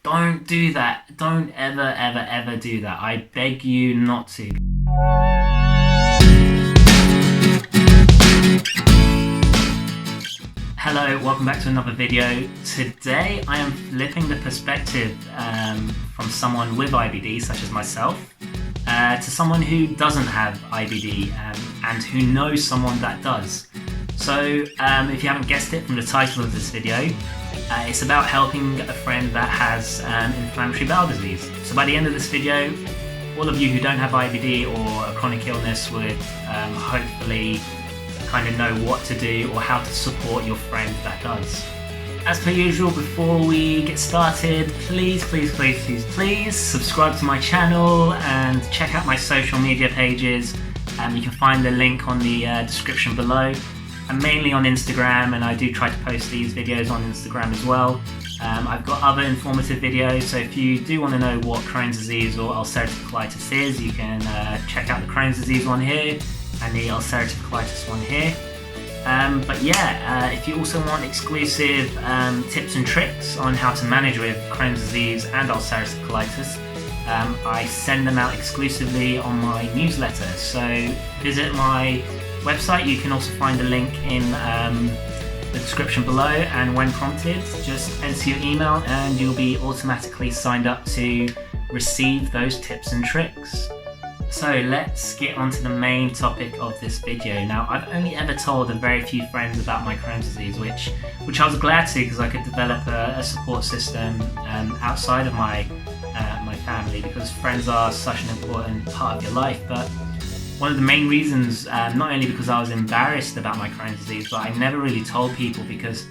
Don't do that. Don't ever do that. I beg you not to. Hello, welcome back to another video. Today I am flipping the perspective from someone with IBD, such as myself, to someone who doesn't have IBD and who knows someone that does. So if you haven't guessed it from the title of this video, it's about helping a friend that has inflammatory bowel disease. So by the end of this video, all of you who don't have IBD or a chronic illness would hopefully kind of know what to do or how to support your friend that does. As per usual, before we get started, please subscribe to my channel and check out my social media pages. You can find the link on the description below. I'm mainly on Instagram, and I do try to post these videos on Instagram as well. I've got other informative videos, so if you do want to know what Crohn's disease or ulcerative colitis is, you can check out the Crohn's disease one here and the ulcerative colitis one here. But yeah, if you also want exclusive tips and tricks on how to manage with Crohn's disease and ulcerative colitis, I send them out exclusively on my newsletter. So visit my website. You can also find a link in the description below, and when prompted, just enter your email and you'll be automatically signed up to receive those tips and tricks. So let's get on to the main topic of this video. Now, I've only ever told a very few friends about my Crohn's disease, which I was glad to, because I could develop a support system outside of my family, because friends are such an important part of your life. But one of the main reasons, not only because I was embarrassed about my Crohn's disease, but I never really told people, because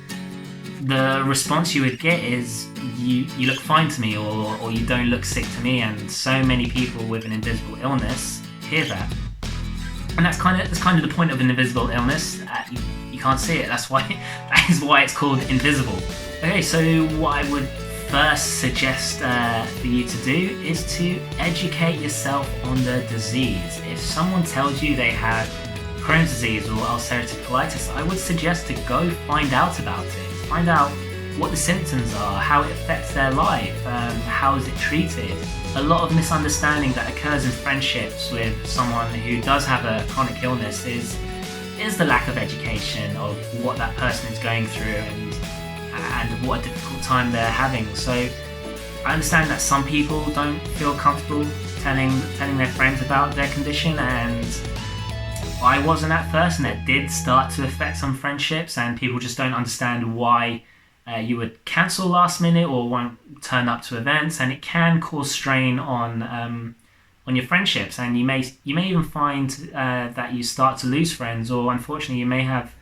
the response you would get is you look fine to me, or you don't look sick to me, and so many people with an invisible illness hear that. And that's kind of the point of an invisible illness. You can't see it. That is why it's called invisible. Okay, so what I would first suggest for you to do is to educate yourself on the disease. If someone tells you they have Crohn's disease or ulcerative colitis, I would suggest to go find out about it. Find out what the symptoms are, how it affects their life, how is it treated. A lot of misunderstanding that occurs in friendships with someone who does have a chronic illness is the lack of education of what that person is going through and what a difficult time they're having. So I understand that some people don't feel comfortable telling their friends about their condition, and I wasn't at first, and it did start to affect some friendships, and people just don't understand why you would cancel last minute or won't turn up to events, and it can cause strain on your friendships, and you may even find that you start to lose friends, or unfortunately you may have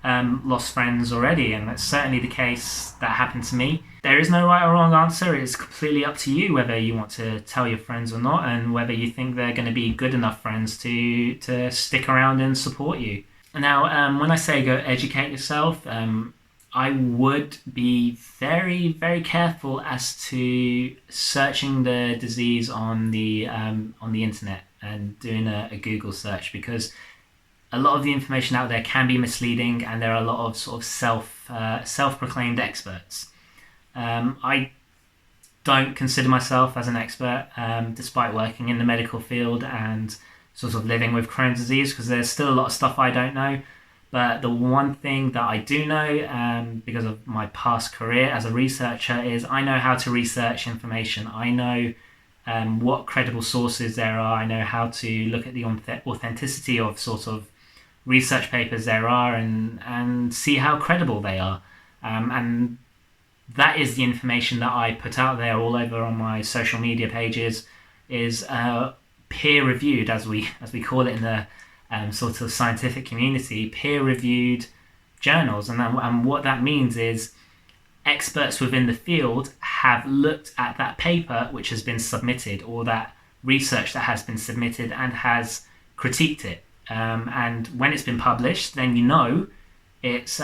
lost friends already, and that's certainly the case that happened to me. There is no right or wrong answer. It's completely up to you whether you want to tell your friends or not, and whether you think they're going to be good enough friends to stick around and support you. Now, when I say go educate yourself, I would be very careful as to searching the disease on the internet and doing a Google search, because a lot of the information out there can be misleading, and there are a lot of sort of self-proclaimed experts. I don't consider myself as an expert, despite working in the medical field and sort of living with Crohn's disease, because there's still a lot of stuff I don't know. But the one thing that I do know, because of my past career as a researcher, is I know how to research information. I know what credible sources there are. I know how to look at the authenticity of sort of research papers there are, and see how credible they are. And that is the information that I put out there all over on my social media pages, is peer-reviewed, as we call it in the sort of scientific community, peer-reviewed journals. And what that means is experts within the field have looked at that paper which has been submitted, or that research that has been submitted, and has critiqued it. And when it's been published, then you know it's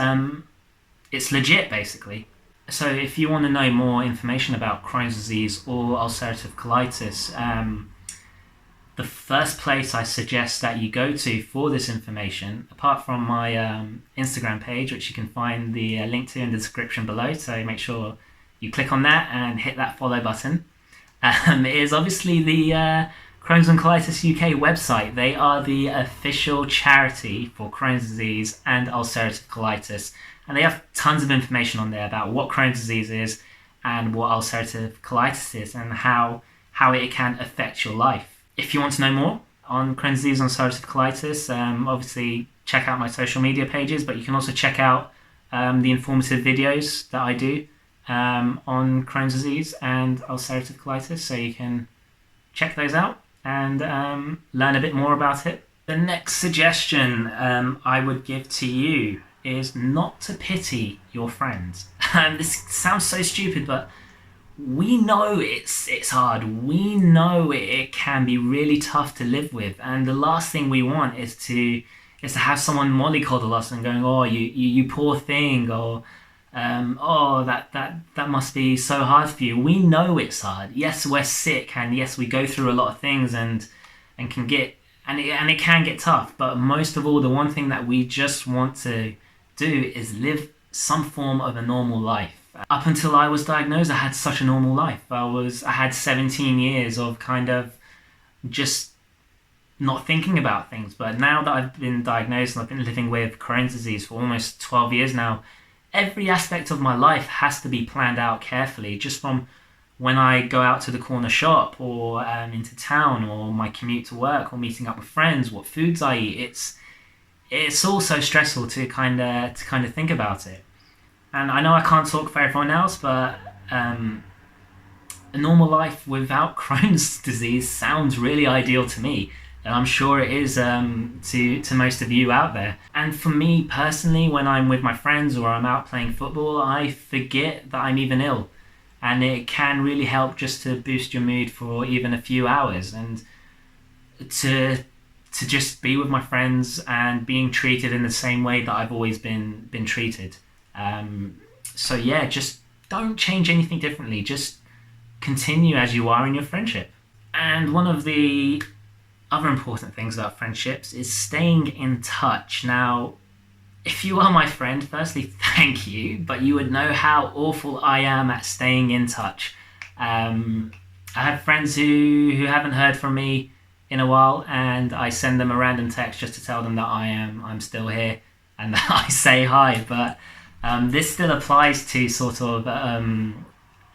legit, basically. So if you want to know more information about Crohn's disease or ulcerative colitis, the first place I suggest that you go to for this information, apart from my Instagram page, which you can find the link to in the description below, so make sure you click on that and hit that follow button. It is obviously the Crohn's and Colitis UK website. They are the official charity for Crohn's disease and ulcerative colitis, and they have tons of information on there about what Crohn's disease is and what ulcerative colitis is and how it can affect your life. If you want to know more on Crohn's disease and ulcerative colitis, obviously check out my social media pages, but you can also check out the informative videos that I do on Crohn's disease and ulcerative colitis, so you can check those out and learn a bit more about it. The next suggestion I would give to you is not to pity your friends. This sounds so stupid, but we know it's hard. We know it can be really tough to live with, and the last thing we want is to have someone mollycoddle us and going, "Oh, you poor thing," or "Oh, that must be so hard for you." We know it's hard. Yes, we're sick, and yes, we go through a lot of things, and can get and it can get tough. But most of all, the one thing that we just want to do is live some form of a normal life. Up until I was diagnosed, I had such a normal life. I had 17 years of kind of just not thinking about things. But now that I've been diagnosed and I've been living with Crohn's disease for almost 12 years now, every aspect of my life has to be planned out carefully, just from when I go out to the corner shop or into town, or my commute to work, or meeting up with friends, what foods I eat. It's all so stressful to kind of think about it. And I know I can't talk for everyone else, but a normal life without Crohn's disease sounds really ideal to me. And I'm sure it is to most of you out there. And for me personally, when I'm with my friends or I'm out playing football, I forget that I'm even ill. And it can really help just to boost your mood for even a few hours, and to just be with my friends and being treated in the same way that I've always been treated. So yeah, just don't change anything differently. Just continue as you are in your friendship. And one of the other important things about friendships is staying in touch. Now, if you are my friend, firstly, thank you, but you would know how awful I am at staying in touch. I have friends who haven't heard from me in a while, and I send them a random text just to tell them that I'm still here and that I say hi. But this still applies to sort of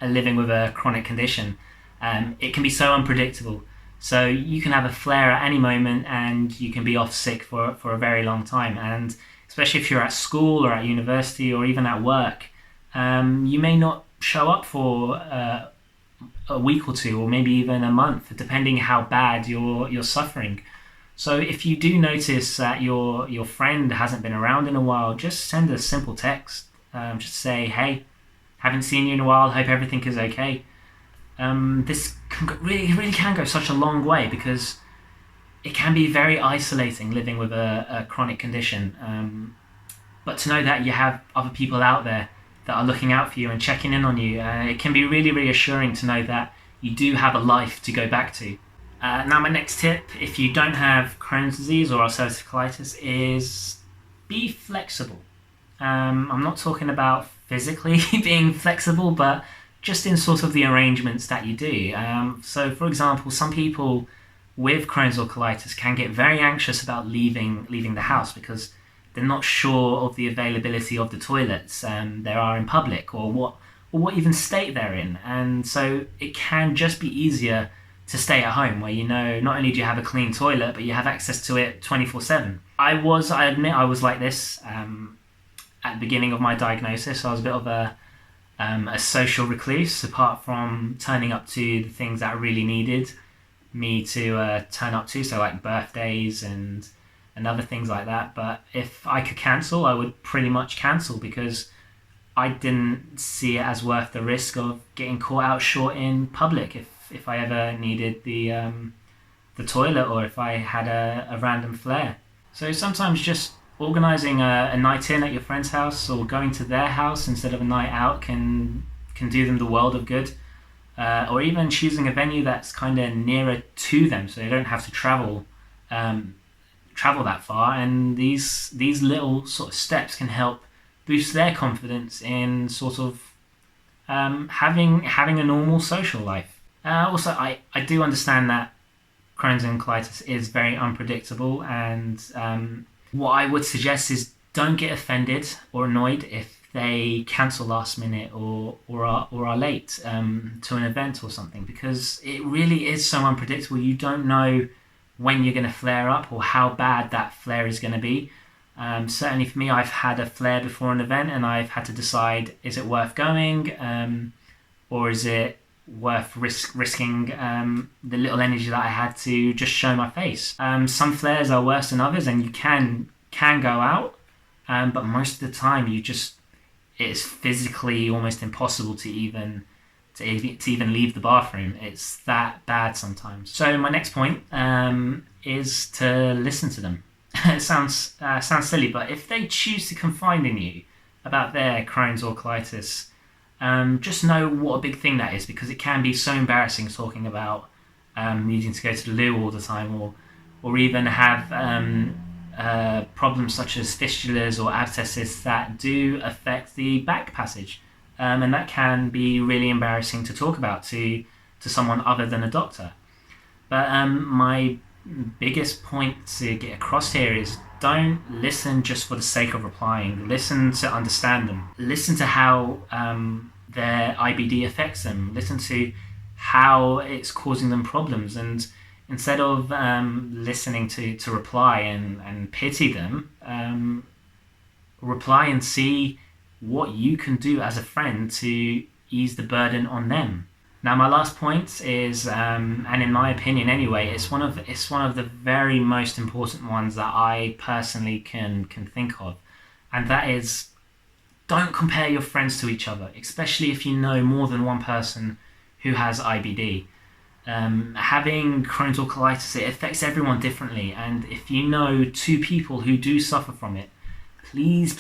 living with a chronic condition. It can be so unpredictable. So you can have a flare at any moment, and you can be off sick for a very long time. And especially if you're at school or at university or even at work, you may not show up for a week or two, or maybe even a month, depending how bad you're suffering. So if you do notice that your friend hasn't been around in a while, just send a simple text. Just say, "Hey, haven't seen you in a while. Hope everything is okay." This really can go such a long way, because it can be very isolating living with a chronic condition. But to know that you have other people out there that are looking out for you and checking in on you, it can be really reassuring to know that you do have a life to go back to. Now, my next tip, if you don't have Crohn's disease or ulcerative colitis, is be flexible. I'm not talking about physically being flexible, but just in sort of the arrangements that you do. So, for example, some people with Crohn's or colitis can get very anxious about leaving the house because they're not sure of the availability of the toilets there are in public, or what even state they're in. And so it can just be easier to stay at home, where you know not only do you have a clean toilet, but you have access to it 24/7. I admit I was like this at the beginning of my diagnosis. I was a bit of a social recluse, apart from turning up to the things that I really needed me to turn up to, so like birthdays and other things like that. But if I could cancel, I would pretty much cancel, because I didn't see it as worth the risk of getting caught out short in public if I ever needed the toilet, or if I had a random flare. So sometimes just organising a night in at your friend's house, or going to their house instead of a night out, can do them the world of good. Or even choosing a venue that's kind of nearer to them, so they don't have to travel that far. And these little sort of steps can help boost their confidence in sort of having a normal social life. Also, I do understand that Crohn's and colitis is very unpredictable, and what I would suggest is don't get offended or annoyed if they cancel last minute or are late to an event or something, because it really is so unpredictable. You don't know when you're going to flare up or how bad that flare is going to be. Certainly for me, I've had a flare before an event and I've had to decide, is it worth going, or is it worth risking the little energy that I had to just show my face. Some flares are worse than others, and you can go out, but most of the time it's physically almost impossible to even leave the bathroom. It's that bad sometimes. So my next point is to listen to them. It sounds silly, but if they choose to confide in you about their Crohn's or colitis, just know what a big thing that is, because it can be so embarrassing talking about needing to go to the loo all the time, or even have problems such as fistulas or abscesses that do affect the back passage, and that can be really embarrassing to talk about to someone other than a doctor. But my biggest point to get across here is, don't listen just for the sake of replying. Listen to understand them. Listen to how their IBD affects them. Listen to how it's causing them problems. And instead of listening to reply and pity them, reply and see what you can do as a friend to ease the burden on them. Now, my last point is, and in my opinion anyway, it's one of the very most important ones that I personally can think of, and that is, don't compare your friends to each other, especially if you know more than one person who has IBD. Having Crohn's or colitis, it affects everyone differently, and if you know two people who do suffer from it, please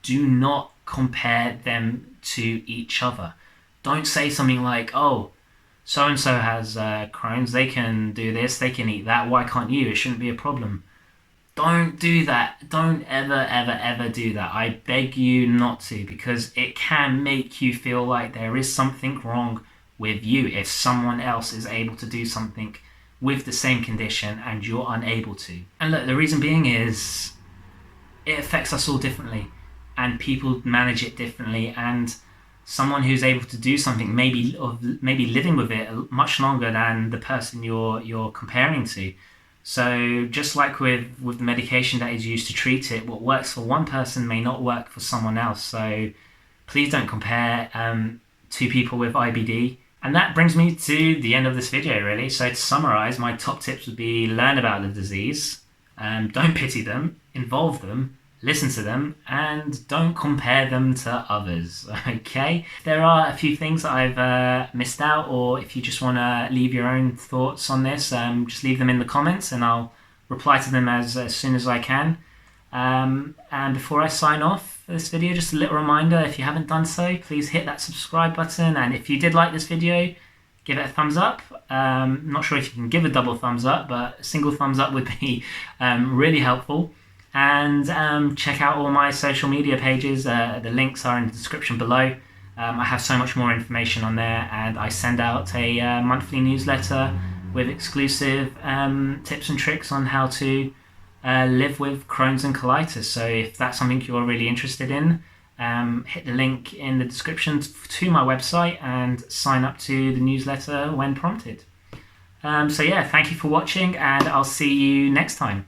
do not compare them to each other. Don't say something like, oh, so-and-so has Crohn's, they can do this, they can eat that, why can't you? It shouldn't be a problem. Don't do that. Don't ever do that. I beg you not to, because it can make you feel like there is something wrong with you if someone else is able to do something with the same condition and you're unable to. And look, the reason being is it affects us all differently, and people manage it differently, and someone who's able to do something maybe living with it much longer than the person you're comparing to. So just like with the medication that is used to treat it, what works for one person may not work for someone else. So please don't compare two people with IBD. And that brings me to the end of this video, really. So to summarize, my top tips would be: learn about the disease, don't pity them, involve them, listen to them, and don't compare them to others. Okay? If there are a few things that I've missed out, or if you just want to leave your own thoughts on this, just leave them in the comments and I'll reply to them as soon as I can. And before I sign off this video, just a little reminder, if you haven't done so, please hit that subscribe button, and if you did like this video, give it a thumbs up. I'm not sure if you can give a double thumbs up, but a single thumbs up would be really helpful. And check out all my social media pages. The links are in the description below. I have so much more information on there, and I send out a monthly newsletter with exclusive tips and tricks on how to live with Crohn's and colitis. So if that's something you're really interested in, hit the link in the description to my website and sign up to the newsletter when prompted. So yeah, thank you for watching, and I'll see you next time.